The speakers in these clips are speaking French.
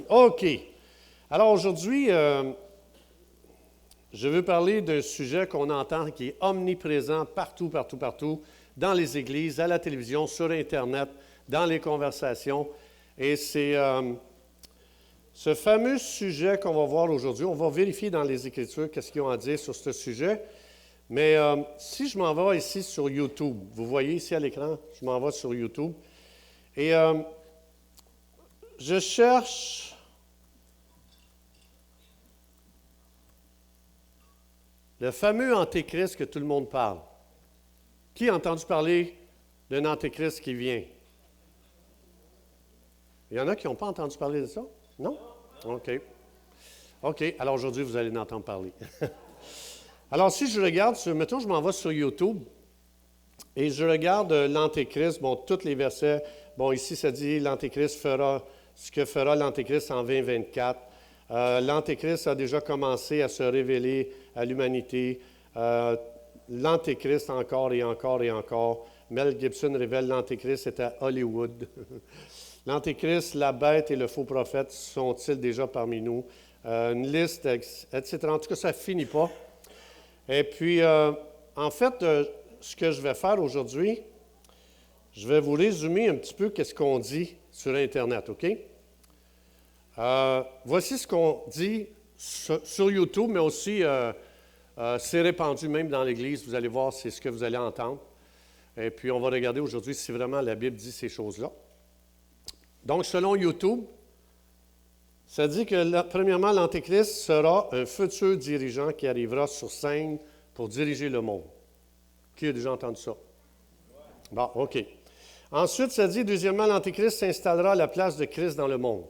OK. Alors aujourd'hui, je veux parler d'un sujet qu'on entend qui est omniprésent partout, partout, partout, dans les églises, à la télévision, sur Internet, dans les conversations. Et c'est ce fameux sujet qu'on va voir aujourd'hui. On va vérifier dans les Écritures qu'est-ce qu'ils ont à dire sur ce sujet. Mais si je m'en vais ici sur YouTube, vous voyez ici à l'écran, je m'en vais sur YouTube. Et je cherche le fameux antéchrist que tout le monde parle. Qui a entendu parler d'un antéchrist qui vient? Il y en a qui n'ont pas entendu parler de ça? Non? OK. OK. Alors aujourd'hui, vous allez en entendre parler. Alors si je regarde, mettons, je m'en vais sur YouTube et je regarde l'antéchrist, bon, tous les versets. Bon, ici, ça dit l'antéchrist fera ce que fera l'antéchrist en 2024. L'antéchrist a déjà commencé à se révéler à l'humanité. L'antéchrist encore et encore et encore. Mel Gibson révèle l'antéchrist est à Hollywood. L'antéchrist, la bête et le faux prophète sont-ils déjà parmi nous? Une liste, etc. En tout cas, ça ne finit pas. Et puis, en fait, ce que je vais faire aujourd'hui, je vais vous résumer un petit peu ce qu'on dit sur Internet, OK? Voici ce qu'on dit sur YouTube, mais aussi c'est répandu même dans l'Église. Vous allez voir, c'est ce que vous allez entendre. Et puis, on va regarder aujourd'hui si vraiment la Bible dit ces choses-là. Donc, selon YouTube, ça dit que, premièrement, l'Antéchrist sera un futur dirigeant qui arrivera sur scène pour diriger le monde. Qui a déjà entendu ça? Bon, OK. Ensuite, ça dit, deuxièmement, l'Antéchrist s'installera à la place de Christ dans le monde.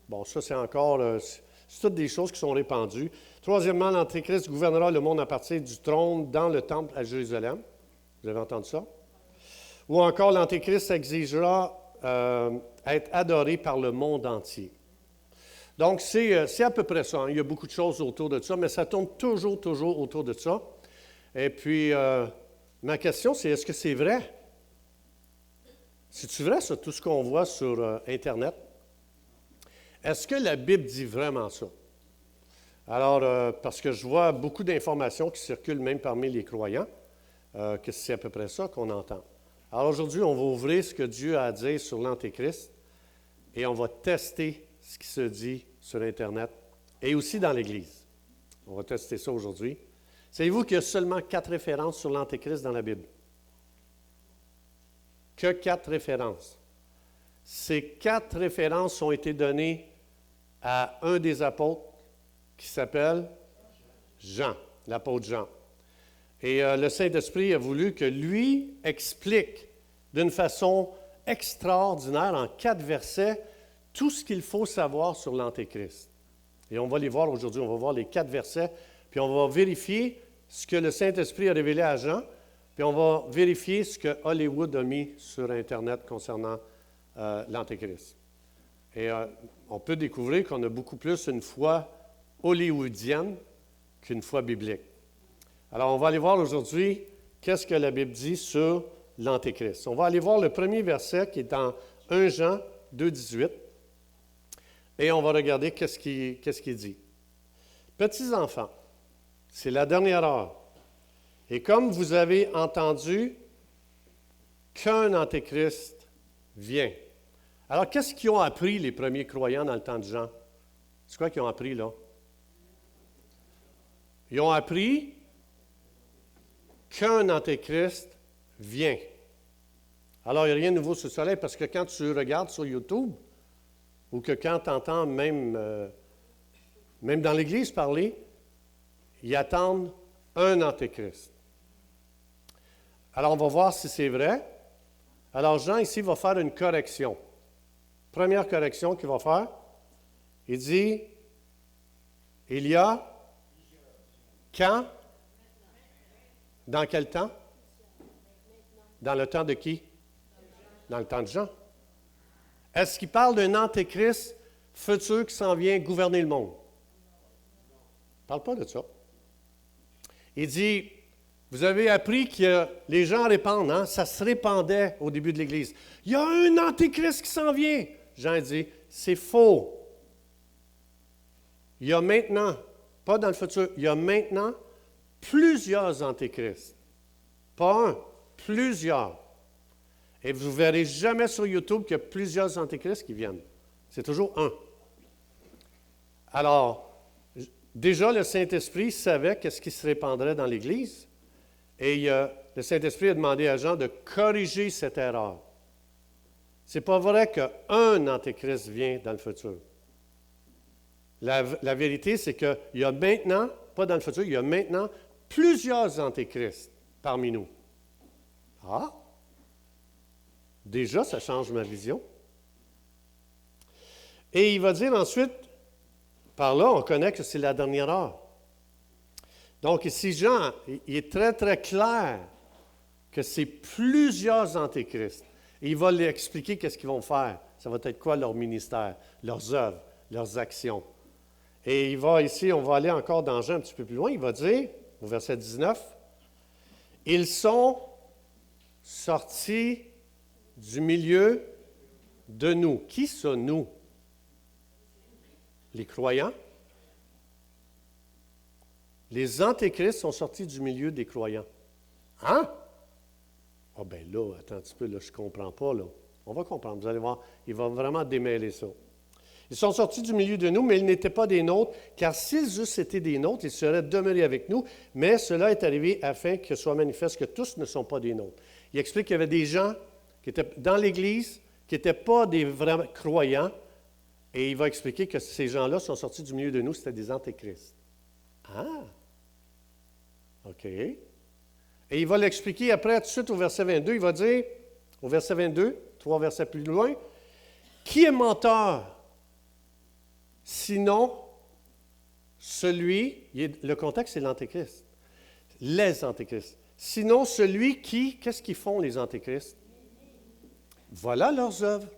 Bon, ça, c'est encore, c'est toutes des choses qui sont répandues. Troisièmement, l'Antéchrist gouvernera le monde à partir du trône dans le temple à Jérusalem. Vous avez entendu ça? Ou encore, l'Antéchrist exigera être adoré par le monde entier. Donc, c'est à peu près ça. Hein. Il y a beaucoup de choses autour de ça, mais ça tourne toujours autour de ça. Et puis, ma question, c'est est-ce que c'est vrai? C'est-tu vrai, ça, tout ce qu'on voit sur Internet? Est-ce que la Bible dit vraiment ça? Alors, parce que je vois beaucoup d'informations qui circulent même parmi les croyants, que c'est à peu près ça qu'on entend. Alors aujourd'hui, on va ouvrir ce que Dieu a à dire sur l'Antéchrist et on va tester ce qui se dit sur Internet et aussi dans l'Église. On va tester ça aujourd'hui. Savez-vous qu'il y a seulement 4 références sur l'Antéchrist dans la Bible? Que 4 références. Ces 4 références ont été données à un des apôtres qui s'appelle Jean, l'apôtre Jean. Et le Saint-Esprit a voulu que lui explique d'une façon extraordinaire, en 4 versets, tout ce qu'il faut savoir sur l'Antéchrist. Et on va les voir aujourd'hui, on va voir les 4 versets, puis on va vérifier ce que le Saint-Esprit a révélé à Jean, puis on va vérifier ce que Hollywood a mis sur Internet concernant l'Antéchrist. Et on peut découvrir qu'on a beaucoup plus une foi hollywoodienne qu'une foi biblique. Alors, on va aller voir aujourd'hui qu'est-ce que la Bible dit sur l'Antéchrist. On va aller voir le premier verset qui est dans 1 Jean 2, 18. Et on va regarder qu'est-ce qu'il dit. Petits enfants, c'est la dernière heure. Et comme vous avez entendu qu'un Antéchrist vient. Alors, qu'est-ce qu'ils ont appris, les premiers croyants, dans le temps de Jean? C'est quoi qu'ils ont appris, là? Ils ont appris qu'un Antéchrist vient. Alors, il n'y a rien de nouveau sous le soleil, parce que quand tu regardes sur YouTube, ou que quand tu entends même dans l'Église parler, ils attendent un Antéchrist. Alors, on va voir si c'est vrai. Alors, Jean, ici, va faire une correction. Première correction qu'il va faire, il dit, il y a quand? Dans quel temps? Dans le temps de qui? Dans le temps de Jean. Est-ce qu'il parle d'un antéchrist futur qui s'en vient gouverner le monde? Il ne parle pas de ça. Il dit, vous avez appris que les gens répandent, hein? Ça se répandait au début de l'Église. Il y a un antéchrist qui s'en vient. Jean dit, c'est faux. il y a maintenant, pas dans le futur, il y a maintenant plusieurs antéchrists. Pas un, plusieurs. Et vous ne verrez jamais sur YouTube qu'il y a plusieurs antéchrists qui viennent. C'est toujours un. Alors, déjà, le Saint-Esprit savait qu'est-ce qui se répandrait dans l'Église. Et le Saint-Esprit a demandé à Jean de corriger cette erreur. Ce n'est pas vrai qu'un antéchrist vient dans le futur. La vérité, c'est qu'il y a maintenant, pas dans le futur, il y a maintenant plusieurs antéchrists parmi nous. Ah! Déjà, ça change ma vision. Et il va dire ensuite, par là, on connaît que c'est la dernière heure. Donc ici, Jean, il est très, très clair que c'est plusieurs antéchrists. Et il va lui expliquer qu'est-ce qu'ils vont faire. Ça va être quoi leur ministère, leurs œuvres, leurs actions. Et il va ici, on va aller encore dans Jean un petit peu plus loin, il va dire, au verset 19, « Ils sont sortis du milieu de nous. » Qui ça, nous? Les croyants. Les antéchrists sont sortis du milieu des croyants. Hein? Ah bien là, attends un petit peu, là, je ne comprends pas. Là. On va comprendre, vous allez voir, il va vraiment démêler ça. Ils sont sortis du milieu de nous, mais ils n'étaient pas des nôtres, car s'ils eussent été des nôtres, ils seraient demeurés avec nous, mais cela est arrivé afin que soit manifeste que tous ne sont pas des nôtres. Il explique qu'il y avait des gens qui étaient dans l'Église, qui n'étaient pas des vrais croyants, et il va expliquer que ces gens-là sont sortis du milieu de nous, c'était des antéchrists. Ah! OK. Et il va l'expliquer après, tout de suite au verset 22, il va dire, au verset 22, 3 versets plus loin, « Qui est menteur? Sinon, celui, le contexte c'est l'antéchrist, les antéchrists. Sinon, celui qui, qu'est-ce qu'ils font les antéchrists? Voilà leurs œuvres.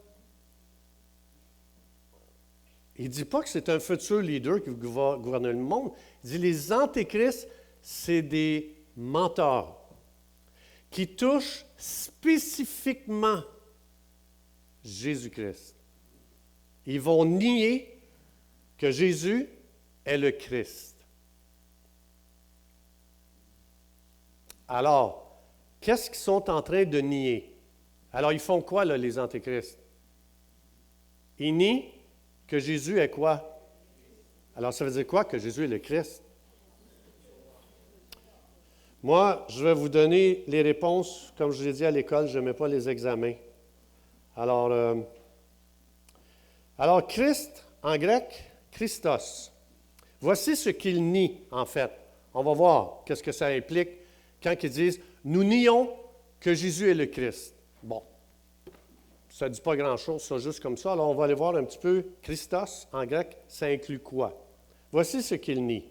Il ne dit pas que c'est un futur leader qui va gouverner le monde. Il dit les antéchrists, c'est des menteurs qui touchent spécifiquement Jésus-Christ. Ils vont nier que Jésus est le Christ. Alors, qu'est-ce qu'ils sont en train de nier? Alors, ils font quoi, là, les antéchrists? Ils nient que Jésus est quoi? Alors, ça veut dire quoi, que Jésus est le Christ? Moi, je vais vous donner les réponses, comme je l'ai dit à l'école, je ne mets pas les examens. Alors, Christ, en grec, Christos. Voici ce qu'il nie, en fait. On va voir qu'est-ce que ça implique quand ils disent « Nous nions que Jésus est le Christ ». Bon, ça ne dit pas grand-chose, ça, juste comme ça. Alors, on va aller voir un petit peu. Christos, en grec, ça inclut quoi? Voici ce qu'il nie.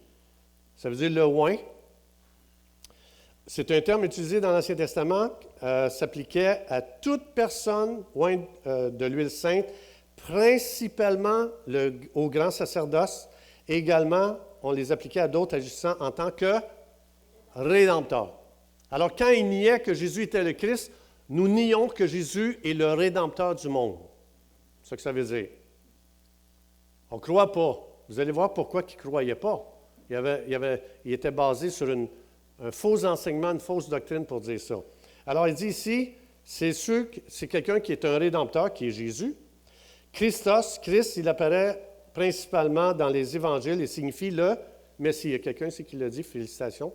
Ça veut dire le oint. C'est un terme utilisé dans l'Ancien Testament, s'appliquait à toute personne oint de l'huile sainte, principalement au grand sacerdoce. Également, on les appliquait à d'autres agissant en tant que rédempteurs. Alors, quand ils niaient que Jésus était le Christ, nous nions que Jésus est le rédempteur du monde. C'est ça que ça veut dire. On ne croit pas. Vous allez voir pourquoi ils ne croyaient pas. Il était basé sur un faux enseignement, une fausse doctrine pour dire ça. Alors, il dit ici, c'est quelqu'un qui est un rédempteur, qui est Jésus. Christos, Christ, il apparaît principalement dans les évangiles et signifie le Messie. Il y a quelqu'un ici qui l'a dit, félicitations.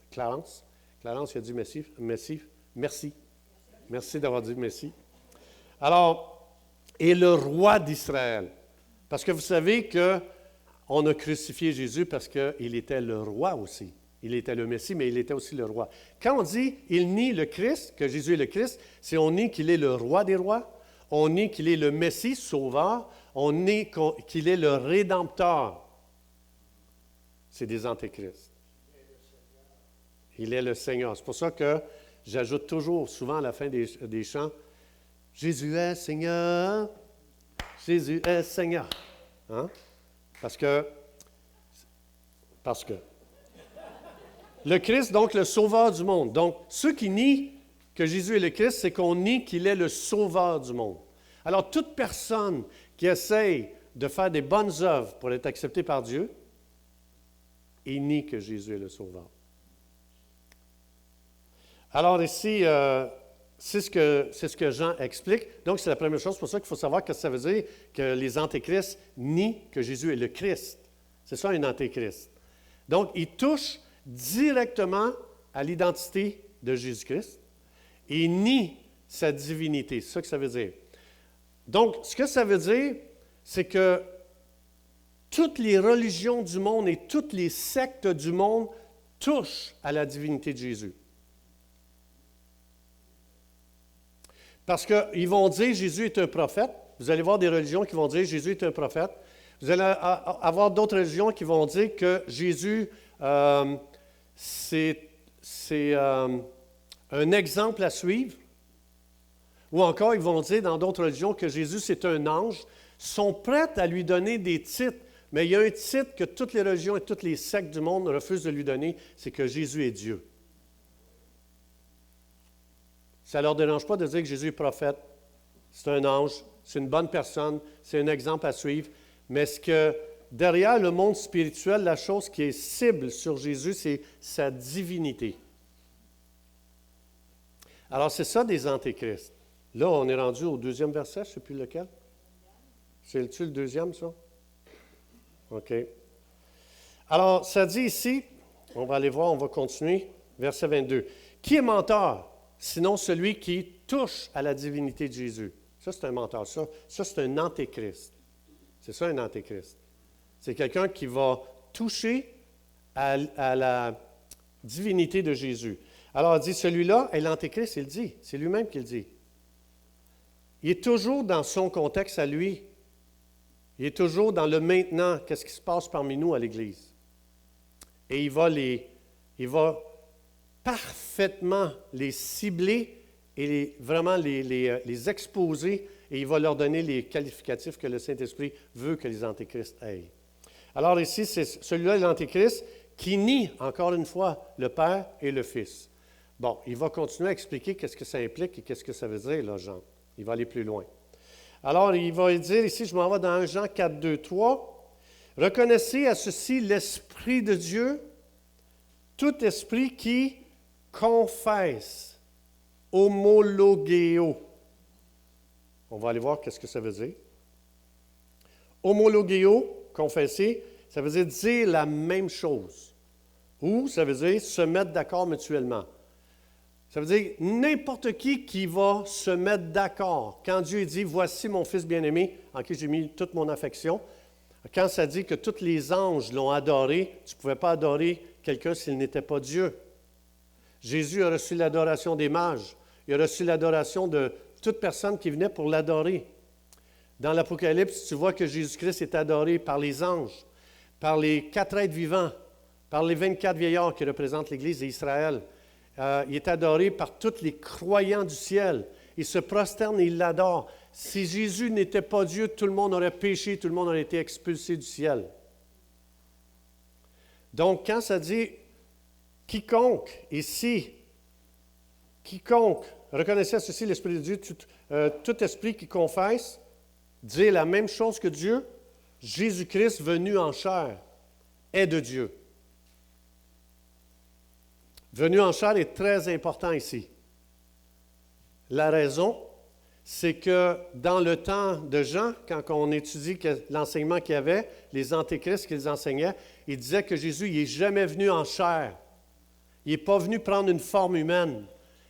Clarence. Clarence, il a dit Messie. Merci. Merci d'avoir dit Messie. Alors, et le roi d'Israël. Parce que vous savez qu'on a crucifié Jésus parce qu'il était le roi aussi. Il était le Messie, mais il était aussi le roi. Quand on dit « il nie le Christ », que Jésus est le Christ, c'est on nie qu'il est le roi des rois, on nie qu'il est le Messie, sauveur, on nie qu'il est le rédempteur. C'est des antéchrists. Il est le Seigneur. C'est pour ça que j'ajoute toujours, souvent à la fin des chants, « Jésus est Seigneur, Jésus est Seigneur. Hein? » Parce que le Christ, donc le sauveur du monde. Donc, ceux qui nient que Jésus est le Christ, c'est qu'on nie qu'il est le sauveur du monde. Alors, toute personne qui essaye de faire des bonnes œuvres pour être accepté par Dieu, ils nient que Jésus est le Sauveur. Alors ici, c'est ce que Jean explique. Donc, c'est la première chose. C'est pour ça qu'il faut savoir ce que ça veut dire que les antéchrists nient que Jésus est le Christ. C'est ça, un antéchrist. Donc, ils touchent directement à l'identité de Jésus-Christ et nient sa divinité. C'est ça que ça veut dire. Donc, ce que ça veut dire, c'est que toutes les religions du monde et toutes les sectes du monde touchent à la divinité de Jésus. Parce qu'ils vont dire Jésus est un prophète. Vous allez voir des religions qui vont dire Jésus est un prophète. Vous allez avoir d'autres religions qui vont dire que Jésus, c'est un exemple à suivre. Ou encore, ils vont dire dans d'autres religions que Jésus, c'est un ange. Ils sont prêts à lui donner des titres, mais il y a un titre que toutes les religions et toutes les sectes du monde refusent de lui donner, c'est que Jésus est Dieu. Ça ne leur dérange pas de dire que Jésus est prophète, c'est un ange, c'est une bonne personne, c'est un exemple à suivre, mais ce que derrière le monde spirituel, la chose qui est cible sur Jésus, c'est sa divinité. Alors, c'est ça des antéchrists. Là, on est rendu au 2e verset, je ne sais plus lequel. C'est-tu le 2e, ça? OK. Alors, ça dit ici, on va aller voir, on va continuer, verset 22. Qui est menteur, sinon celui qui touche à la divinité de Jésus? Ça, c'est un menteur. Ça c'est un antéchrist. C'est ça, un antéchrist. C'est quelqu'un qui va toucher à la divinité de Jésus. Alors, il dit, celui-là est l'antéchrist, il le dit. C'est lui-même qui le dit. Il est toujours dans son contexte à lui. Il est toujours dans le maintenant, qu'est-ce qui se passe parmi nous à l'Église. Et il va parfaitement les cibler et vraiment les exposer, et il va leur donner les qualificatifs que le Saint-Esprit veut que les antéchrists aient. Alors ici, c'est celui-là, l'antéchrist, qui nie, encore une fois, le Père et le Fils. Bon, il va continuer à expliquer qu'est-ce que ça implique et qu'est-ce que ça veut dire, là, Jean. Il va aller plus loin. Alors, il va dire ici, je m'en vais dans 1 Jean 4, 2, 3. « Reconnaissez à ceci l'Esprit de Dieu, tout esprit qui confesse, homologéo. » On va aller voir qu'est-ce que ça veut dire. Homologéo, confesser, ça veut dire la même chose. Ou ça veut dire se mettre d'accord mutuellement. Ça veut dire n'importe qui va se mettre d'accord. Quand Dieu dit « Voici mon Fils bien-aimé, en qui j'ai mis toute mon affection », quand ça dit que tous les anges l'ont adoré, tu ne pouvais pas adorer quelqu'un s'il n'était pas Dieu. Jésus a reçu l'adoration des mages. Il a reçu l'adoration de toute personne qui venait pour l'adorer. Dans l'Apocalypse, tu vois que Jésus-Christ est adoré par les anges, par les 4 êtres vivants, par les 24 vieillards qui représentent l'Église d'Israël. Il est adoré par tous les croyants du ciel. Ils se prosternent et ils l'adorent. Si Jésus n'était pas Dieu, tout le monde aurait péché, tout le monde aurait été expulsé du ciel. Donc, quand ça dit « quiconque », ici, « quiconque », reconnaissez à ceci l'Esprit de Dieu, tout esprit qui confesse, dit la même chose que Dieu, Jésus-Christ venu en chair est de Dieu. Venu en chair est très important ici. La raison, c'est que dans le temps de Jean, quand on étudie l'enseignement qu'il y avait, les antéchrists qu'ils enseignaient, ils disaient que Jésus n'est jamais venu en chair. Il n'est pas venu prendre une forme humaine.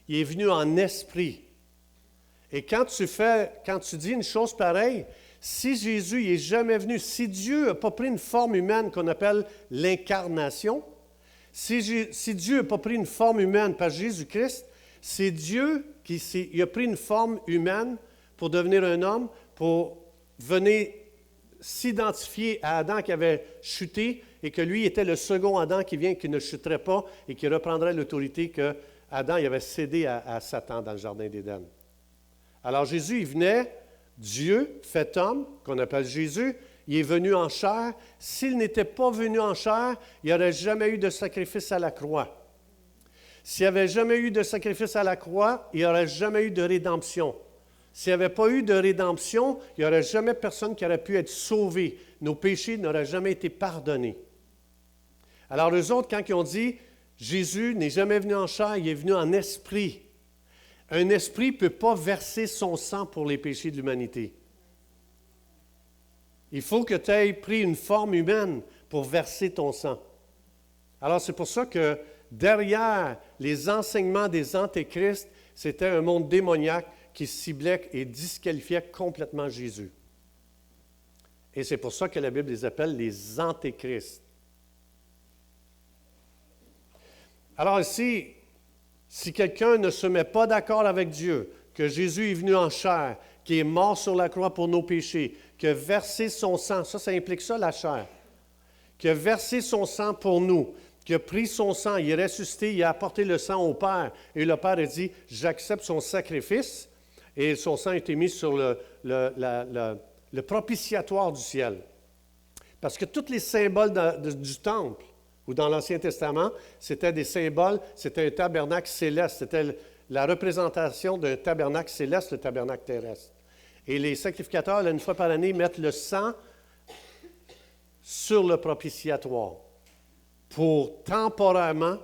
Il est venu en esprit. Et quand tu dis une chose pareille, si Jésus n'est jamais venu, si Dieu n'a pas pris une forme humaine qu'on appelle l'incarnation, si Dieu n'a pas pris une forme humaine par Jésus-Christ, c'est Dieu qui a pris une forme humaine pour devenir un homme, pour venir s'identifier à Adam qui avait chuté et que lui était le second Adam qui ne chuterait pas et qui reprendrait l'autorité que Adam avait cédé à Satan dans le Jardin d'Éden. Alors Jésus, il venait, Dieu, fait homme, qu'on appelle Jésus, il est venu en chair. S'il n'était pas venu en chair, il n'y aurait jamais eu de sacrifice à la croix. S'il n'y avait jamais eu de sacrifice à la croix, il n'y aurait jamais eu de rédemption. S'il n'y avait pas eu de rédemption, il n'y aurait jamais personne qui aurait pu être sauvé. Nos péchés n'auraient jamais été pardonnés. Alors, eux autres, quand ils ont dit, Jésus n'est jamais venu en chair, il est venu en esprit. Un esprit ne peut pas verser son sang pour les péchés de l'humanité. Il faut que tu aies pris une forme humaine pour verser ton sang. Alors, c'est pour ça que derrière les enseignements des antéchrists, c'était un monde démoniaque qui ciblait et disqualifiait complètement Jésus. Et c'est pour ça que la Bible les appelle les antéchrists. Alors ici, si quelqu'un ne se met pas d'accord avec Dieu, que Jésus est venu en chair, qui est mort sur la croix pour nos péchés, qui a versé son sang, ça implique ça la chair, qui a versé son sang pour nous, qui a pris son sang, il est ressuscité, il a apporté le sang au Père, et le Père a dit, j'accepte son sacrifice, et son sang a été mis sur le propitiatoire du ciel. Parce que tous les symboles du temple, ou dans l'Ancien Testament, c'était des symboles, c'était un tabernacle céleste, c'était la représentation d'un tabernacle céleste, le tabernacle terrestre. Et les sacrificateurs, là, une fois par année, mettent le sang sur le propitiatoire pour temporairement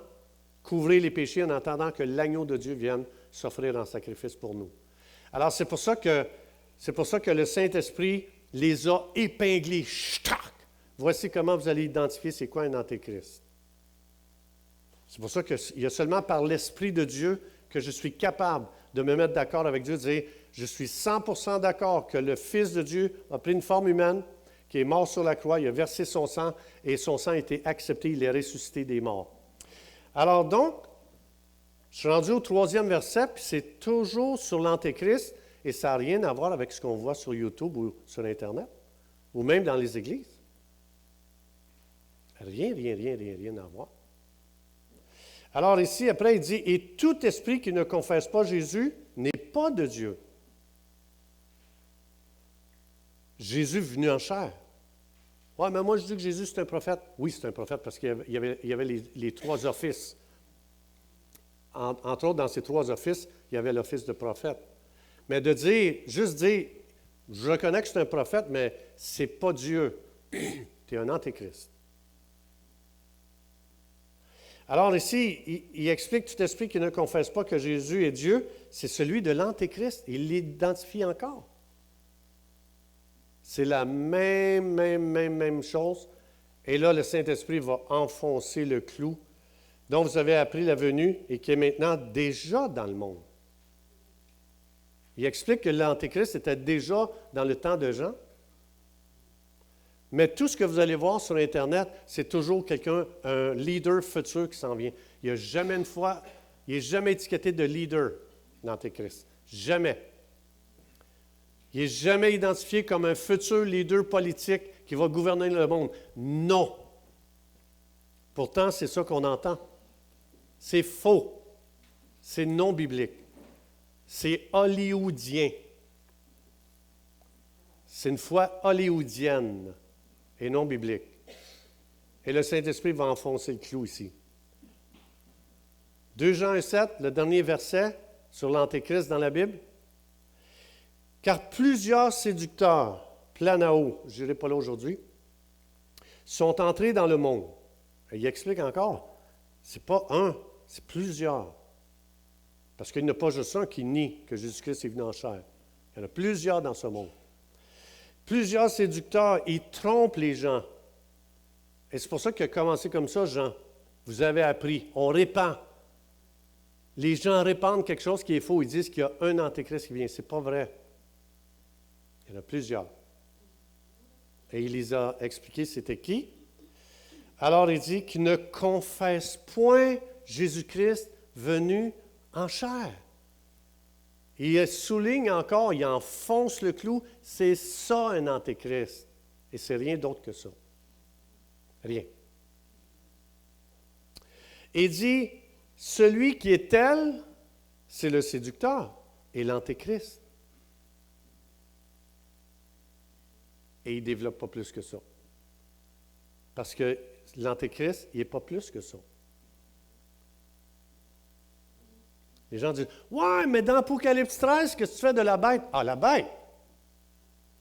couvrir les péchés en attendant que l'agneau de Dieu vienne s'offrir en sacrifice pour nous. Alors, c'est pour ça que le Saint-Esprit les a épinglés. Voici comment vous allez identifier c'est quoi un antéchrist. C'est pour ça qu'il y a seulement par l'Esprit de Dieu que je suis capable de me mettre d'accord avec Dieu, de dire, je suis 100% d'accord que le Fils de Dieu a pris une forme humaine, qui est mort sur la croix, il a versé son sang, et son sang a été accepté, il est ressuscité des morts. Alors donc, je suis rendu au 3e verset, puis c'est toujours sur l'antéchrist, et ça n'a rien à voir avec ce qu'on voit sur YouTube ou sur Internet, ou même dans les églises. Rien à voir. Alors ici, après, il dit, « Et tout esprit qui ne confesse pas Jésus n'est pas de Dieu. » Jésus est venu en chair. Oui, mais moi je dis que Jésus c'est un prophète. Oui, c'est un prophète parce qu'il y avait les 3 offices. Entre autres, dans ces 3 offices, il y avait l'office de prophète. Mais de dire, juste dire, je reconnais que c'est un prophète, mais ce n'est pas Dieu. Tu es un antéchrist. Alors ici, il explique tout esprit qui ne confesse pas que Jésus est Dieu, c'est celui de l'antéchrist. Il l'identifie encore. C'est la même chose. Et là, le Saint-Esprit va enfoncer le clou dont vous avez appris la venue et qui est maintenant déjà dans le monde. Il explique que l'Antéchrist était déjà dans le temps de Jean. Mais tout ce que vous allez voir sur Internet, c'est toujours quelqu'un, un leader futur qui s'en vient. Il n'y a jamais une fois, il n'est jamais étiqueté de leader, l'Antéchrist. Jamais. Il n'est jamais identifié comme un futur leader politique qui va gouverner le monde. Non. Pourtant, c'est ça qu'on entend. C'est faux. C'est non biblique. C'est hollywoodien. C'est une foi hollywoodienne et non biblique. Et le Saint-Esprit va enfoncer le clou ici. 2 Jean 1,7, le dernier verset sur l'Antéchrist dans la Bible. Car plusieurs séducteurs, planao, je n'irai pas là aujourd'hui, sont entrés dans le monde. Et il explique encore, c'est pas un, c'est plusieurs. Parce qu'il n'y en a pas juste un qui nie que Jésus-Christ est venu en chair. Il y en a plusieurs dans ce monde. Plusieurs séducteurs, ils trompent les gens. Et c'est pour ça qu'il a commencé comme ça, Jean. Vous avez appris, on répand. Les gens répandent quelque chose qui est faux. Ils disent qu'il y a un antéchrist qui vient. Ce n'est pas vrai. Il y en a plusieurs. Et il les a expliqués c'était qui. Alors il dit qu'il ne confesse point Jésus-Christ venu en chair. Il souligne encore, il enfonce le clou, c'est ça un antéchrist. Et c'est rien d'autre que ça. Rien. Il dit, celui qui est tel, c'est le séducteur et l'antéchrist. Et il ne développe pas plus que ça. Parce que l'antéchrist, il n'est pas plus que ça. Les gens disent, « Ouais, mais dans Apocalypse 13, qu'est-ce que tu fais de la bête? » Ah, la bête!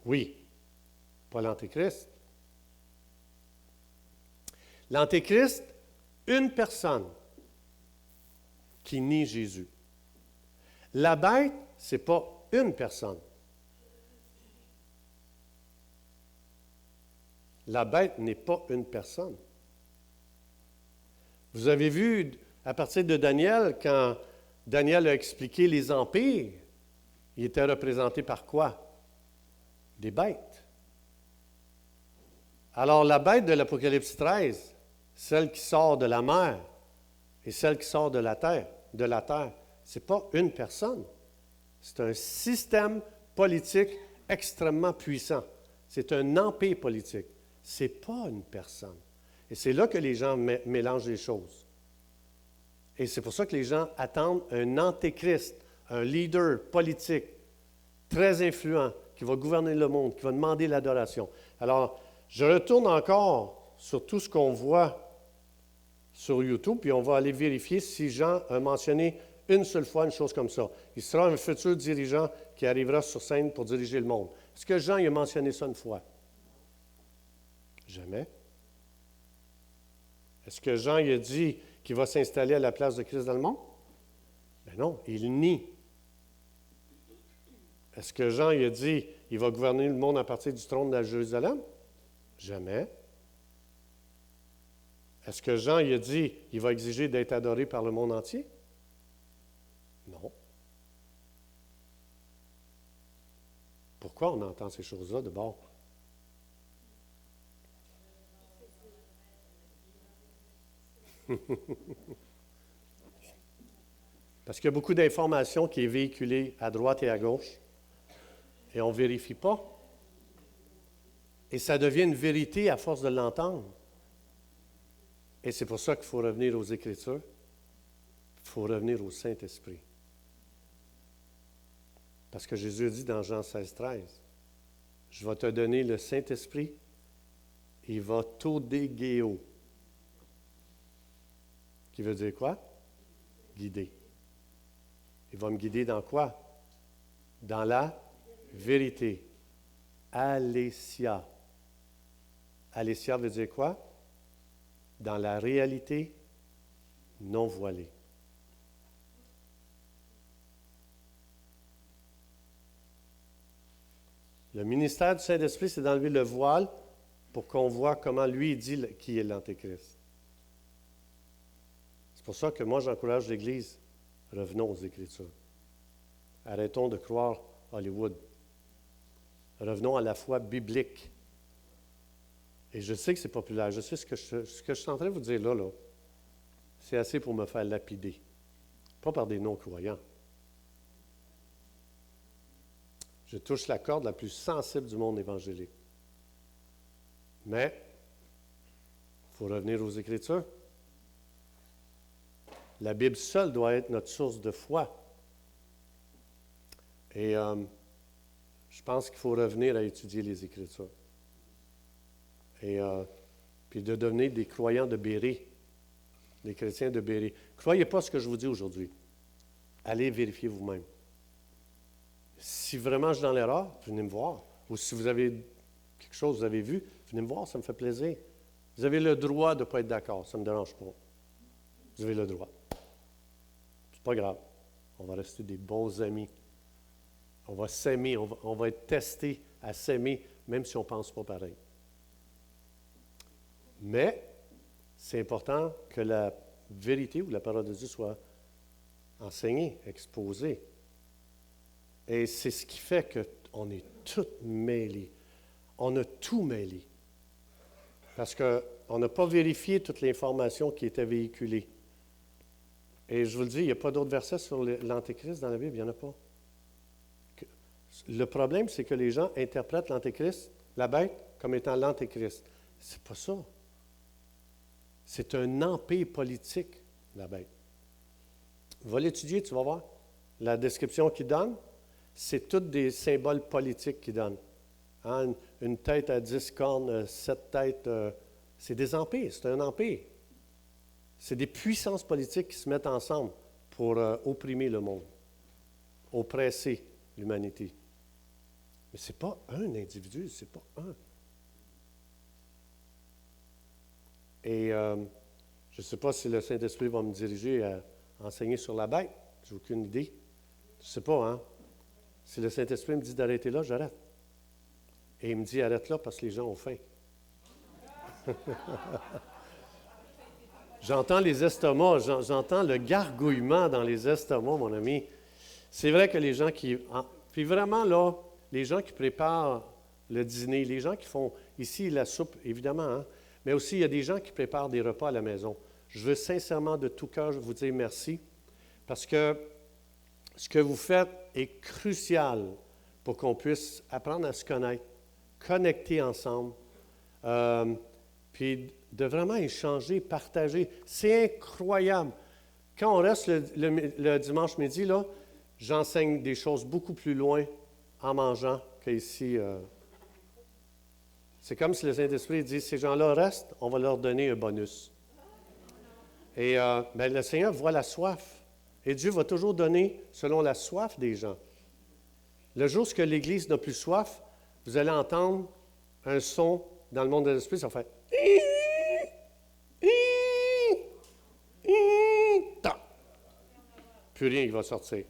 Oui, pas l'Antéchrist. L'Antéchrist, une personne qui nie Jésus. La bête, ce n'est pas une personne. La bête n'est pas une personne. Vous avez vu, à partir de Daniel, quand Daniel a expliqué les empires, il était représenté par quoi? Des bêtes. Alors, la bête de l'Apocalypse 13, celle qui sort de la mer et celle qui sort de la terre, ce n'est pas une personne. C'est un système politique extrêmement puissant. C'est un empire politique. Ce n'est pas une personne. Et c'est là que les gens mélangent les choses. Et c'est pour ça que les gens attendent un antéchrist, un leader politique très influent qui va gouverner le monde, qui va demander l'adoration. Alors, je retourne encore sur tout ce qu'on voit sur YouTube, puis on va aller vérifier si Jean a mentionné une seule fois une chose comme ça. Il sera un futur dirigeant qui arrivera sur scène pour diriger le monde. Est-ce que Jean il a mentionné ça une fois? Jamais. Est-ce que Jean il a dit qu'il va s'installer à la place de Christ dans le monde? Ben non, il nie. Est-ce que Jean il a dit qu'il va gouverner le monde à partir du trône de Jérusalem? Jamais. Est-ce que Jean il a dit qu'il va exiger d'être adoré par le monde entier? Non. Pourquoi on entend ces choses-là de bord? Parce qu'il y a beaucoup d'informations qui est véhiculées à droite et à gauche et on ne vérifie pas. Et ça devient une vérité à force de l'entendre. Et c'est pour ça qu'il faut revenir aux Écritures. Il faut revenir au Saint-Esprit. Parce que Jésus a dit dans Jean 16, 13, « Je vais te donner le Saint-Esprit, il va t'odégéo. » Qui veut dire quoi? Guider. Il va me guider dans quoi? Dans la vérité. Alesia. Alesia veut dire quoi? Dans la réalité non voilée. Le ministère du Saint-Esprit, c'est d'enlever le voile pour qu'on voit comment lui dit qui est l'Antéchrist. C'est pour ça que moi, j'encourage l'Église. Revenons aux Écritures. Arrêtons de croire Hollywood. Revenons à la foi biblique. Et je sais que c'est populaire. Je sais ce que je suis en train de vous dire là. C'est assez pour me faire lapider. Pas par des non-croyants. Je touche la corde la plus sensible du monde évangélique. Mais, il faut revenir aux Écritures. La Bible seule doit être notre source de foi. Et je pense qu'il faut revenir à étudier les Écritures. Et puis de devenir des croyants de Béré, des chrétiens de Béré. Croyez pas ce que je vous dis aujourd'hui. Allez vérifier vous-même. Si vraiment je suis dans l'erreur, venez me voir. Ou si vous avez quelque chose que vous avez vu, venez me voir, ça me fait plaisir. Vous avez le droit de ne pas être d'accord, ça ne me dérange pas. Vous avez le droit. C'est pas grave. On va rester des bons amis. On va s'aimer, on va être testés à s'aimer, même si on ne pense pas pareil. Mais c'est important que la vérité ou la parole de Dieu soit enseignée, exposée. Et c'est ce qui fait qu'on est tous mêlés. On a tout mêlé. Parce qu'on n'a pas vérifié toute l'information qui était véhiculée. Et je vous le dis, il n'y a pas d'autres versets sur l'Antéchrist dans la Bible, il n'y en a pas. Le problème, c'est que les gens interprètent l'Antéchrist, la bête, comme étant l'Antéchrist. C'est pas ça. C'est un empire politique, la bête. Va l'étudier, tu vas voir. La description qu'il donne, c'est tous des symboles politiques qu'il donne. Hein? Une tête à 10 cornes, 7 têtes, c'est des empires, c'est un empire. C'est des puissances politiques qui se mettent ensemble pour opprimer le monde, oppresser l'humanité. Mais ce n'est pas un individu, ce n'est pas un. Et je ne sais pas si le Saint-Esprit va me diriger à enseigner sur la bête. Je n'ai aucune idée. Je ne sais pas, hein? Si le Saint-Esprit me dit d'arrêter là, j'arrête. Et il me dit arrête là parce que les gens ont faim. J'entends les estomacs, j'entends le gargouillement dans les estomacs, mon ami. C'est vrai que les gens qui... Puis vraiment, là, les gens qui préparent le dîner, les gens qui font ici la soupe, évidemment, hein, mais aussi il y a des gens qui préparent des repas à la maison. Je veux sincèrement de tout cœur vous dire merci parce que ce que vous faites est crucial pour qu'on puisse apprendre à se connaître, connecter ensemble, puis de vraiment échanger, partager. C'est incroyable. Quand on reste le dimanche midi, là, j'enseigne des choses beaucoup plus loin en mangeant qu'ici. C'est comme si le Saint-Esprit dit, ces gens-là restent, on va leur donner un bonus. Et le Seigneur voit la soif. Et Dieu va toujours donner selon la soif des gens. Le jour où l'Église n'a plus soif, vous allez entendre un son dans le monde de l'Esprit, ça va faire plus rien qui va sortir.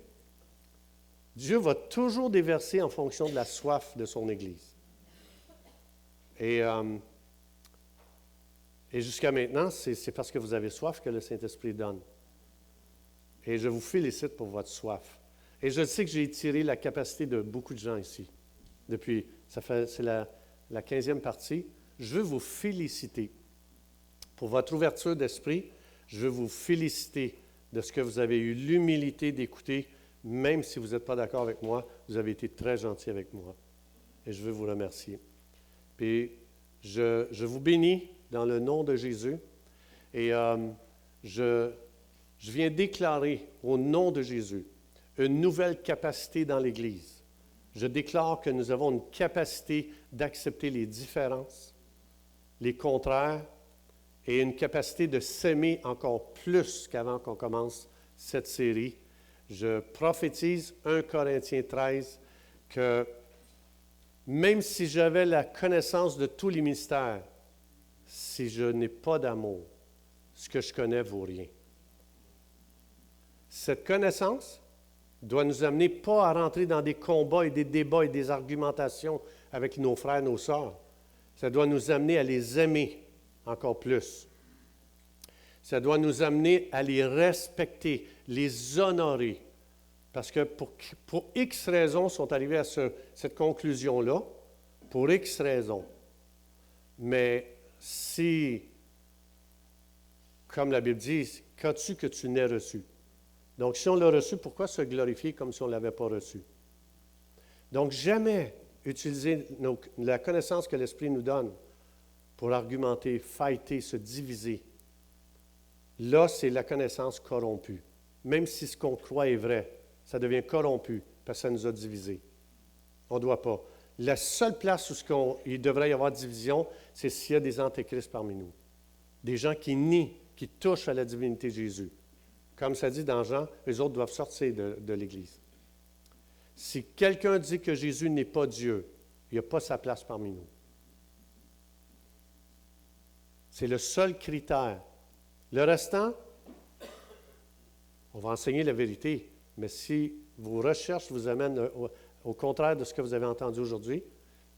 Dieu va toujours déverser en fonction de la soif de son Église. Et jusqu'à maintenant, c'est parce que vous avez soif que le Saint-Esprit donne. Et je vous félicite pour votre soif. Et je sais que j'ai étiré la capacité de beaucoup de gens ici. C'est la 15e partie. Je veux vous féliciter pour votre ouverture d'esprit. Je veux vous féliciter de ce que vous avez eu l'humilité d'écouter, même si vous n'êtes pas d'accord avec moi, vous avez été très gentil avec moi. Et je veux vous remercier. Puis, je vous bénis dans le nom de Jésus. Et je viens déclarer au nom de Jésus une nouvelle capacité dans l'Église. Je déclare que nous avons une capacité d'accepter les différences, les contraires, et une capacité de s'aimer encore plus qu'avant qu'on commence cette série. Je prophétise 1 Corinthiens 13 que même si j'avais la connaissance de tous les mystères, si je n'ai pas d'amour, ce que je connais vaut rien. Cette connaissance doit nous amener pas à rentrer dans des combats et des débats et des argumentations avec nos frères, nos sœurs. Ça doit nous amener à les aimer encore plus. Ça doit nous amener à les respecter, les honorer. Parce que pour X raisons, ils sont arrivés à cette conclusion-là, pour X raisons. Mais si, comme la Bible dit, qu'as-tu que tu n'aies reçu? Donc, si on l'a reçu, pourquoi se glorifier comme si on ne l'avait pas reçu? Donc, jamais utiliser la connaissance que l'Esprit nous donne pour argumenter, fighter, se diviser. Là, c'est la connaissance corrompue. Même si ce qu'on croit est vrai, ça devient corrompu parce que ça nous a divisés. On ne doit pas. La seule place où il devrait y avoir division, c'est s'il y a des antéchrists parmi nous. Des gens qui nient, qui touchent à la divinité de Jésus. Comme ça dit dans Jean, les autres doivent sortir de l'Église. Si quelqu'un dit que Jésus n'est pas Dieu, il n'a pas sa place parmi nous. C'est le seul critère. Le restant, on va enseigner la vérité, mais si vos recherches vous amènent au contraire de ce que vous avez entendu aujourd'hui,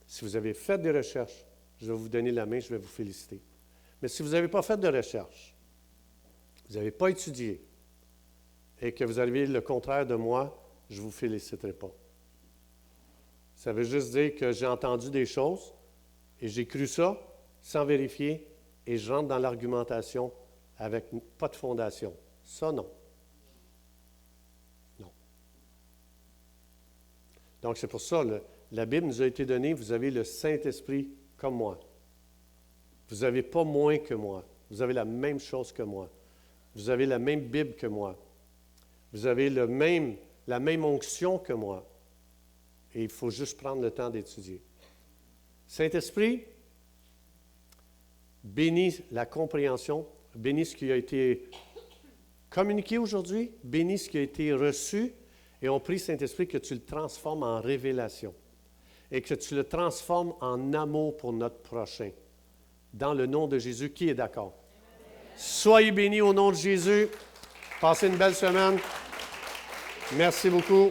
si vous avez fait des recherches, je vais vous donner la main, je vais vous féliciter. Mais si vous n'avez pas fait de recherche, vous n'avez pas étudié, et que vous arrivez le contraire de moi, je ne vous féliciterai pas. Ça veut juste dire que j'ai entendu des choses, et j'ai cru ça, sans vérifier, et je rentre dans l'argumentation avec pas de fondation. Ça, non. Non. Donc, c'est pour ça, la Bible nous a été donnée, vous avez le Saint-Esprit comme moi. Vous n'avez pas moins que moi. Vous avez la même chose que moi. Vous avez la même Bible que moi. Vous avez la même onction que moi. Et il faut juste prendre le temps d'étudier. Saint-Esprit, bénis la compréhension, bénis ce qui a été communiqué aujourd'hui, bénis ce qui a été reçu et on prie, Saint-Esprit, que tu le transformes en révélation et que tu le transformes en amour pour notre prochain. Dans le nom de Jésus, qui est d'accord? Soyez bénis au nom de Jésus. Passez une belle semaine. Merci beaucoup.